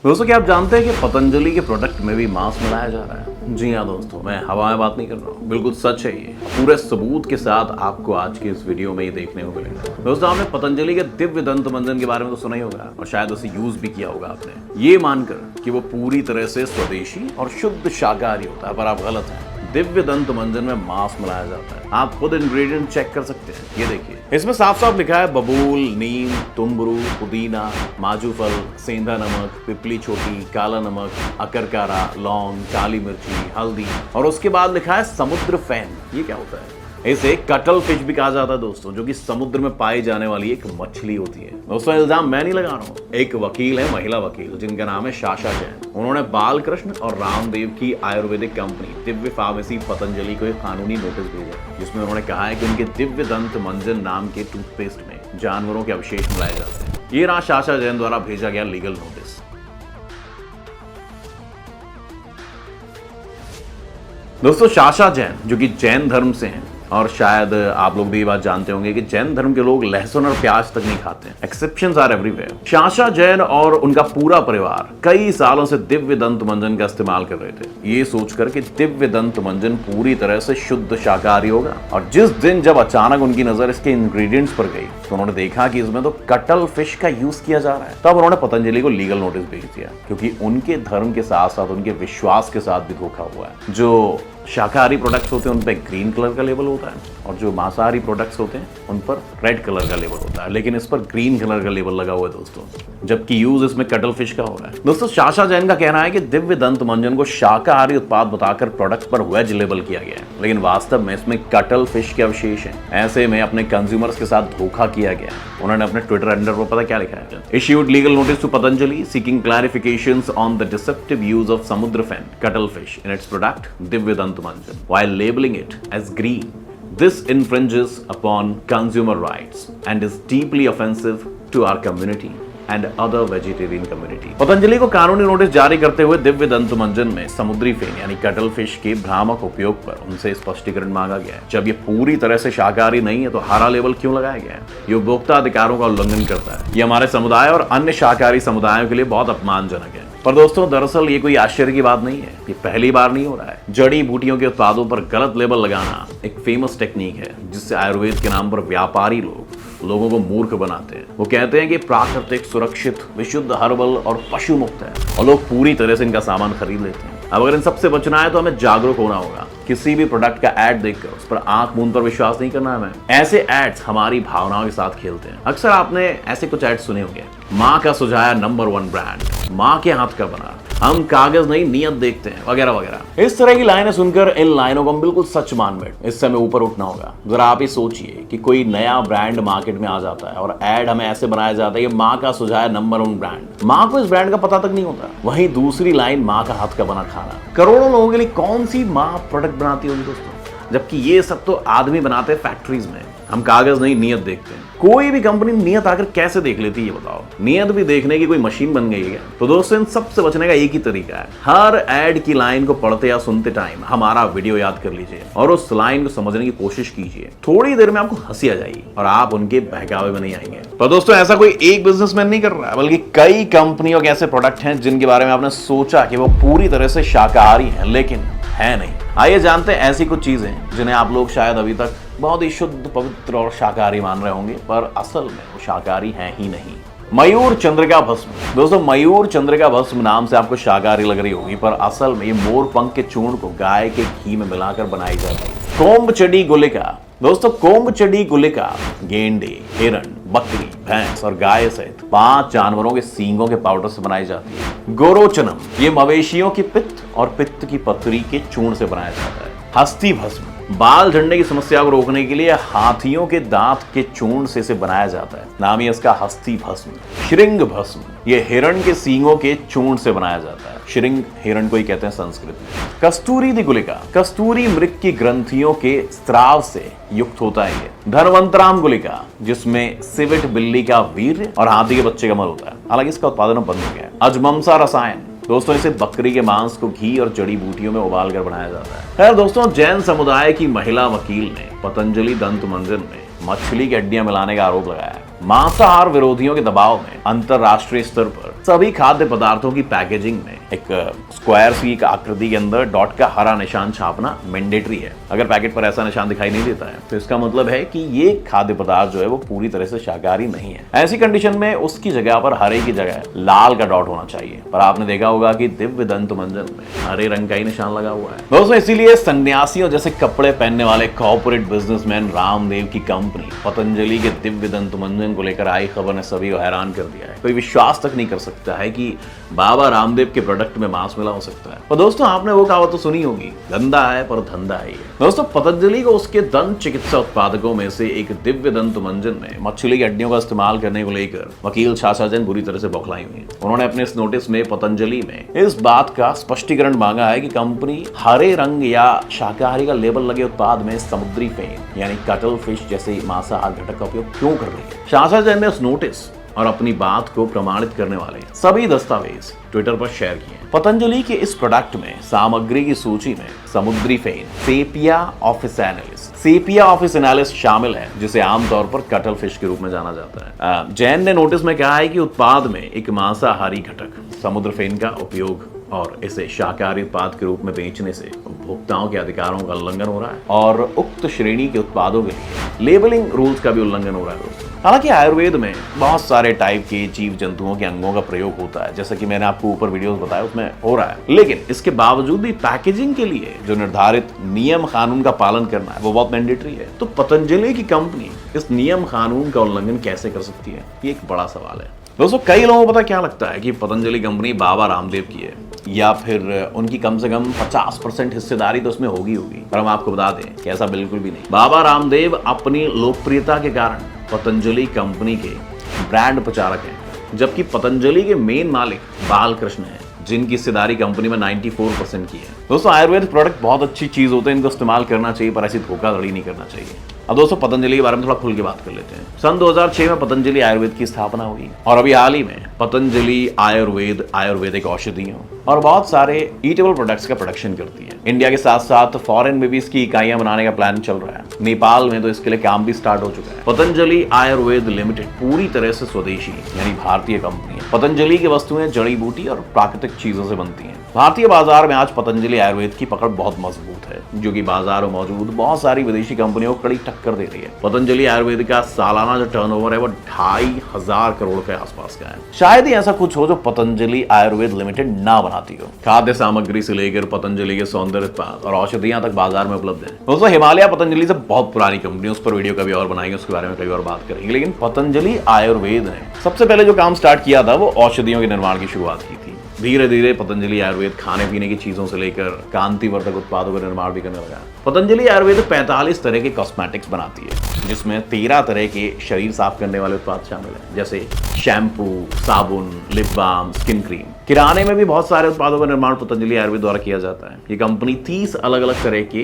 दोस्तों, क्या आप जानते हैं कि पतंजलि के प्रोडक्ट में भी मांस मिलाया जा रहा है? जी हाँ दोस्तों, मैं हवा में बात नहीं कर रहा हूँ, बिल्कुल सच है ये। पूरे सबूत के साथ आपको आज की इस वीडियो में ये देखने को मिलेगा। दोस्तों, आपने पतंजलि के दिव्य दंत मंजन के बारे में तो सुना ही होगा और शायद उसे यूज भी किया होगा आपने, ये मानकर कि वो पूरी तरह से स्वदेशी और शुद्ध शाकाहारी होता है, पर आप गलत हैं। दिव्य दंत मंजन में मांस मिलाया जाता है। आप खुद इंग्रेडिएंट चेक कर सकते हैं, ये देखिए, इसमें साफ साफ लिखा है बबूल, नीम, तुंबरू, पुदीना, माजूफल, सेंधा नमक, पिपली छोटी, काला नमक, अकरकारा, लौंग, काली मिर्ची, हल्दी और उसके बाद लिखा है समुद्र फैन। ये क्या होता है? इसे कटल फिश भी कहा जाता है दोस्तों, जो कि समुद्र में पाई जाने वाली एक मछली होती है। दोस्तों, इल्जाम मैं नहीं लगा रहा हूँ, एक वकील है, महिला वकील, जिनका नाम है साशा जैन। उन्होंने बालकृष्ण और रामदेव की आयुर्वेदिक कंपनी दिव्य फार्मेसी पतंजलि को एक कानूनी नोटिस भेजा, जिसमें उन्होंने कहा है कि उनके दिव्य दंत मंजन नाम के टूथपेस्ट में जानवरों के अवशेष मिलाए जाते हैं। ये रहा साशा जैन द्वारा भेजा गया लीगल नोटिस। दोस्तों, साशा जैन जो कि जैन धर्म से हैं, और शायद आप लोग भी ये बात जानते होंगे कि जैन धर्म के लोग लहसुन और प्याज तक नहीं खाते हैं। Exceptions are everywhere. Sasha Jain और उनका पूरा परिवार कई सालों से दिव्य दंत मंजन का इस्तेमाल कर रहे थे, ये सोचकर कि दिव्य दंत मंजन पूरी तरह से शुद्ध शाकाहारी होगा। और जिस दिन जब अचानक उनकी नजर इसके इंग्रेडिएंट्स पर गई तो उन्होंने देखा कि इसमें तो कटल फिश का यूज किया जा रहा है। तब उन्होंने पतंजलि को लीगल नोटिस भेज दिया, क्योंकि उनके धर्म के साथ साथ उनके विश्वास के साथ भी धोखा हुआ है। जो शाकाहारी प्रोडक्ट्स होते हैं उन पर ग्रीन कलर का लेबल होता है और जो मांसाहारी प्रोडक्ट्स होते हैं उन पर रेड कलर का लेबल होता है, लेकिन इस पर ग्रीन कलर का लेबल लगा हुआ है दोस्तों, जबकि यूज इसमें कटल फिश का हो रहा है। दोस्तों, साशा जैन का कहना है कि दिव्य दंत मंजन को शाकाहारी उत्पाद बताकर प्रोडक्ट पर वेज लेबल किया गया है, लेकिन वास्तव में इसमें कटल फिश के अवशेष हैं। ऐसे में अपने कंज्यूमर्स के साथ धोखा किया गया। उन्होंने अपने ट्विटर हैंडल पर पता क्या लिखा है? Issued legal notice to Patanjali seeking clarifications on the deceptive use of samudra phen cuttlefish in its product Divya Dant मंजन while labeling it as green. This infringes upon consumer rights and is deeply offensive to our community and other vegetarian community. Patanjali को कानूनी notice जारी करते हुए दिव्य दंत मंजन में समुद्री फेन यानी कटल फिश के भ्रामक उपयोग पर उनसे स्पष्टीकरण मांगा गया है। जब ये पूरी तरह से शाकाहारी नहीं है तो हरा लेबल क्यों लगाया गया है? ये उपभोक्ता अधिकारों का उल्लंघन करता है। ये हमारे समुदाय और अन्य शाकाहारी समुदायों के लिए बहुत अपमानजनक है। पर दोस्तों, दरअसल ये कोई आश्चर्य की बात नहीं है, ये पहली बार नहीं हो रहा है। जड़ी बूटियों के उत्पादों पर गलत लेबल लगाना एक फेमस टेक्निक है, जिससे आयुर्वेद के नाम पर व्यापारी लोगों को मूर्ख बनाते हैं। वो कहते हैं कि प्राकृतिक, सुरक्षित, विशुद्ध, हर्बल और पशु मुक्त है, और लोग पूरी तरह से इनका सामान खरीद लेते हैं। अब अगर इन सबसे बचना है तो हमें जागरूक होना होगा। किसी भी प्रोडक्ट का ऐड देखकर उस पर आंख मूंद पर विश्वास नहीं करना है हमें। ऐसे एड्स हमारी भावनाओं के साथ खेलते हैं। अक्सर आपने ऐसे कुछ एड्स सुने होंगे, माँ का सुझाया नंबर 1 ब्रांड, माँ के हाथ का बना, हम कागज नहीं नियत देखते हैं, वगैरह वगैरह। इस तरह की लाइनें सुनकर इन लाइनों को हम बिल्कुल सच मान बैठ। इस समय ऊपर उठना होगा। जरा आप ही सोचिए कि कोई नया ब्रांड मार्केट में आ जाता है और ऐड हमें ऐसे बनाया जाता है कि माँ का सुझाया नंबर 1 ब्रांड। माँ को इस ब्रांड का पता तक नहीं होता। वहीं दूसरी लाइन, माँ का हाथ का बना खाना। करोड़ों लोगों के लिए कौन सी माँ प्रोडक्ट बनाती होगी दोस्तों, जबकि ये सब तो आदमी बनाते हैं फैक्ट्रीज में। हम कागज नहीं नियत देखते हैं। कोई भी कंपनी नियत आकर कैसे देख लेती है ये बताओ? नियत भी देखने की कोई मशीन बन गई है? तो दोस्तों, इन सबसे बचने का एक ही तरीका है। हर ऐड की लाइन को पढ़ते या सुनते टाइम हमारा वीडियो याद कर लीजिए और उस लाइन को समझने की कोशिश कीजिए। थोड़ी देर में आपको हंसी आ जाएगी और आप उनके बहकावे में नहीं आएंगे। पर दोस्तों, ऐसा कोई एक बिजनेसमैन नहीं कर रहा है, बल्कि कई कंपनियों के ऐसे प्रोडक्ट हैं जिनके बारे में आपने सोचा कि वो पूरी तरह से शाकाहारी हैं, लेकिन है नहीं। आइए जानते हैं ऐसी कुछ चीजें जिन्हें आप लोग शायद अभी तक बहुत ही शुद्ध, पवित्र और शाकाहारी मान रहे होंगे, पर असल में वो शाकाहारी हैं ही नहीं। मयूर चंद्रिका भस्म। दोस्तों, मयूर चंद्रिका भस्म नाम से आपको शाकाहारी लग रही होगी, पर असल में ये मोर पंख के चूर्ण को गाय के घी में मिलाकर बनाई जाती है। कोम्बचडी गुलिका। दोस्तों, कोम्बचडी गुलिका गेंडे, हिरण, बकरी, भैंस और गाय सहित 5 जानवरों के सींगों के पाउडर से बनाई जाती है। गोरोचनम, ये मवेशियों की पित्त और पित्त की पथरी के चूर्ण से बनाया जाता है। हस्ती भस्म, बाल झड़ने की समस्या को रोकने के लिए हाथियों के दांत के चूर्ण से इसे बनाया जाता है। नाम ही इसका हस्ती भस्म। श्रृंग भस्म, ये हिरण के सींगों के चूर्ण से बनाया जाता है। श्रृंग हिरण को ही कहते हैं संस्कृत में। कस्तूरी दी गुलिका, कस्तूरी मृग की ग्रंथियों के स्त्राव से युक्त होता है ये। धनवंतराम गुलिका, जिसमें सिविट बिल्ली का वीर्य और हाथी के बच्चे का मल होता है। हालांकि इसका उत्पादन बंद हो गया है। अजममसा रसायन। दोस्तों, इसे बकरी के मांस को घी और जड़ी बूटियों में उबाल कर बनाया जाता है। खैर दोस्तों, जैन समुदाय की महिला वकील ने पतंजलि दंत मंजन में मछली की हड्डियां मिलाने का आरोप लगाया है। मांसाहार विरोधियों के दबाव में अंतरराष्ट्रीय स्तर पर सभी खाद्य पदार्थों की पैकेजिंग में एक स्क्वायर सी का आकृति के अंदर डॉट का हरा निशान छापना मैंडेटरी है। अगर पैकेट पर ऐसा निशान दिखाई नहीं देता है तो इसका मतलब है कि ये खाद्य पदार्थ जो है वो पूरी तरह से शाकाहारी नहीं है। ऐसी कंडीशन में उसकी जगह पर हरे की जगह लाल का डॉट होना चाहिए। पर आपने देखा होगा कि दिव्य दंत मंजन में हरे रंग का ही निशान लगा हुआ है दोस्तों। इसीलिए सन्यासियों जैसे कपड़े पहनने वाले कॉर्पोरेट बिजनेसमैन रामदेव की कंपनी पतंजलि के दिव्य दंत मंजन को लेकर आई खबर ने सभी को हैरान कर दिया है। कोई विश्वास तक नहीं कर सकता है कि बाबा रामदेव के प्रोडक्ट में मांस मिला हो सकता है। और दोस्तों आपने वो कहावत तो सुनी होगी, धंधा है पर धंधा है। दोस्तों पतंजलि को उसके दंत चिकित्सा उत्पादकों में से एक दिव्य दंत मंजन में मछली की हड्डियों का इस्तेमाल करने को लेकर वकील शाशा जैन बुरी तरह से बौखलाई हुई है। उन्होंने अपने इस नोटिस में पतंजलि में इस बात का स्पष्टीकरण मांगा है कि कंपनी हरे रंग या शाकाहारी का लेबल लगे उत्पाद में समुद्री फेन यानी कटल फिश जैसे मांसाहार घटक का उपयोग क्यों कर रही है। शाशा जैन ने उस नोटिस और अपनी बात को प्रमाणित करने वाले सभी दस्तावेज ट्विटर पर शेयर किए। पतंजलि के इस प्रोडक्ट में सामग्री की सूची में समुद्री फेन सेपिया ऑफिसिनालिस शामिल है, जिसे आमतौर पर कटल फिश के रूप में जाना जाता है। जैन ने नोटिस में कहा है कि उत्पाद में एक मांसाहारी घटक समुद्र फेन का उपयोग और इसे शाकाहारी उत्पाद के रूप में बेचने से उपभोक्ताओं के अधिकारों का उल्लंघन हो रहा है और उक्त श्रेणी के उत्पादों के लिए लेबलिंग रूल्स का भी उल्लंघन हो रहा है दोस्तों। हालांकि आयुर्वेद में बहुत सारे टाइप के जीव जंतुओं के अंगों का प्रयोग होता है, जैसा कि मैंने आपको ऊपर वीडियोस बताया उसमें हो रहा है, लेकिन इसके बावजूद भी पैकेजिंग के लिए जो निर्धारित नियम कानून का पालन करना है वो बहुत मैंडेटरी है। तो पतंजलि की कंपनी इस नियम कानून का उल्लंघन कैसे कर सकती है, ये एक बड़ा सवाल है दोस्तों। कई लोगों को पता क्या लगता है कि पतंजलि कंपनी बाबा रामदेव की है या फिर उनकी कम से कम 50% हिस्सेदारी तो उसमें होगी पर हम आपको बता दें कि ऐसा बिल्कुल भी नहीं। बाबा रामदेव अपनी लोकप्रियता के कारण पतंजलि कंपनी के ब्रांड प्रचारक हैं, जबकि पतंजलि के मेन मालिक बालकृष्ण हैं जिनकी हिस्सेदारी कंपनी में 94% की है। दोस्तों आयुर्वेद प्रोडक्ट बहुत अच्छी चीज होते हैं, इनको इस्तेमाल करना चाहिए पर ऐसी धोखाधड़ी नहीं करना चाहिए। अब दोस्तों पतंजलि के बारे में थोड़ा खुल के बात कर लेते हैं। सन 2006 में पतंजलि आयुर्वेद की स्थापना हुई और अभी हाल ही में पतंजलि आयुर्वेदिक औषधियों और बहुत सारे ईटेबल प्रोडक्ट्स का प्रोडक्शन करती है। इंडिया के साथ साथ फॉरेन में भी इसकी इकाइयां बनाने का प्लान चल रहा है। नेपाल में तो इसके लिए काम भी स्टार्ट हो चुका है। पतंजलि आयुर्वेद लिमिटेड पूरी तरह से स्वदेशी यानी भारतीय कंपनी है। पतंजलि की वस्तुएं जड़ी बूटी और प्राकृतिक चीजों से बनती हैं। भारतीय बाजार में आज पतंजलि आयुर्वेद की पकड़ बहुत मजबूत है, जो कि बाजार में मौजूद बहुत सारी विदेशी कंपनियों को कड़ी टक्कर दे रही है। पतंजलि आयुर्वेद का सालाना जो टर्नओवर है वो 2,500 करोड़ के आसपास का है। शायद ही ऐसा कुछ हो जो पतंजलि आयुर्वेद लिमिटेड ना बनाती हो। खाद्य सामग्री से लेकर पतंजलि के सौंदर्य उत्पाद और औषधियां तक बाजार में उपलब्ध है। दोस्तों हिमालय पतंजलि से बहुत पुरानी कंपनी, उस पर वीडियो कभी और बनाएंगे, उसके बारे में कभी और बात करेंगे। लेकिन पतंजलि आयुर्वेद ने सबसे पहले जो काम स्टार्ट किया था वो औषधियों के निर्माण की शुरुआत की थी। धीरे धीरे पतंजलि आयुर्वेद खाने पीने की चीजों से लेकर कांतिवर्धक उत्पादों का निर्माण भी करने लगा। पतंजलि आयुर्वेद 45 तरह के कॉस्मेटिक्स बनाती है, जिसमें 13 तरह के शरीर साफ करने वाले उत्पाद शामिल हैं, जैसे शैम्पू, साबुन, लिप बाम, स्किन क्रीम। किराने में भी बहुत सारे उत्पादों का निर्माण पतंजलि आयुर्वेद द्वारा किया जाता है। ये कंपनी 30 अलग अलग तरह के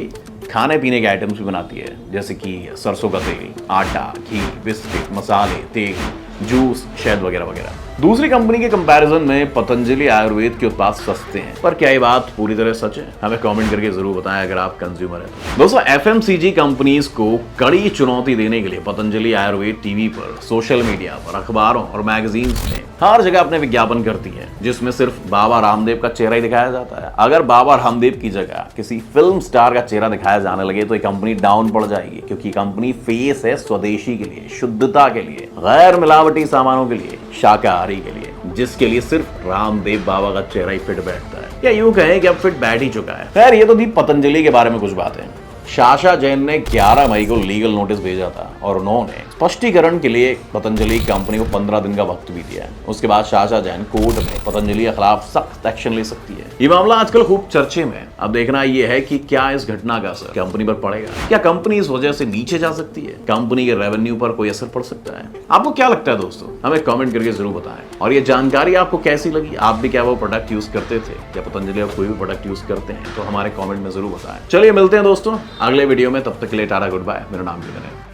खाने पीने के आइटम्स भी बनाती है, जैसे कि सरसों का तेल, आटा, घी, बिस्किट, मसाले, तेल, जूस, शहद वगैरह वगैरह। दूसरी कंपनी के कंपैरिजन में पतंजलि आयुर्वेद के उत्पाद सस्ते हैं, पर क्या ये बात पूरी तरह सच है? हमें कमेंट करके जरूर बताएं अगर आप कंज्यूमर हैं। दोस्तों एफएमसीजी कंपनीज को कड़ी चुनौती देने के लिए पतंजलि आयुर्वेद टीवी पर, सोशल मीडिया पर, अखबारों और मैगजीन्स में हर जगह अपने विज्ञापन करती है, जिसमें सिर्फ बाबा रामदेव का चेहरा ही दिखाया जाता है। अगर बाबा रामदेव की जगह किसी फिल्म स्टार का चेहरा दिखाया जाने लगे तो ये कंपनी डाउन पड़ जाएगी, क्योंकि कंपनी फेस है स्वदेशी के लिए, शुद्धता के लिए, गैर मिलावटी सामानों के लिए, शाकाहारी के लिए, जिसके लिए सिर्फ रामदेव बाबा का चेहरा ही फिट बैठता है, या यूं कहें कि अब फिट बैठ ही चुका है। खैर ये तो थी पतंजलि के बारे में कुछ बातें। शाशा जैन ने 11 मई को लीगल नोटिस भेजा था और उन्होंने स्पष्टीकरण के लिए पतंजलि कंपनी को 15 दिन का वक्त भी दिया है। उसके बाद शाशा जैन कोर्ट में पतंजलि के खिलाफ सख्त एक्शन ले सकती है। ये मामला आजकल खूब चर्चे में है। अब देखना ये है कि क्या इस घटना का असर कंपनी पर पड़ेगा, क्या कंपनी इस वजह से नीचे जा सकती है, कंपनी के रेवेन्यू पर कोई असर पड़ सकता है। आपको क्या लगता है दोस्तों, हमें कमेंट करके जरूर बताएं। और ये जानकारी आपको कैसी लगी, आप भी क्या वो प्रोडक्ट यूज करते थे या पतंजलि का कोई भी प्रोडक्ट यूज करते हैं, तो हमारे कमेंट में जरूर बताएं। चलिए मिलते हैं दोस्तों अगले वीडियो में, तब तक के लिए टाटा गुड बाय। मेरा नाम है।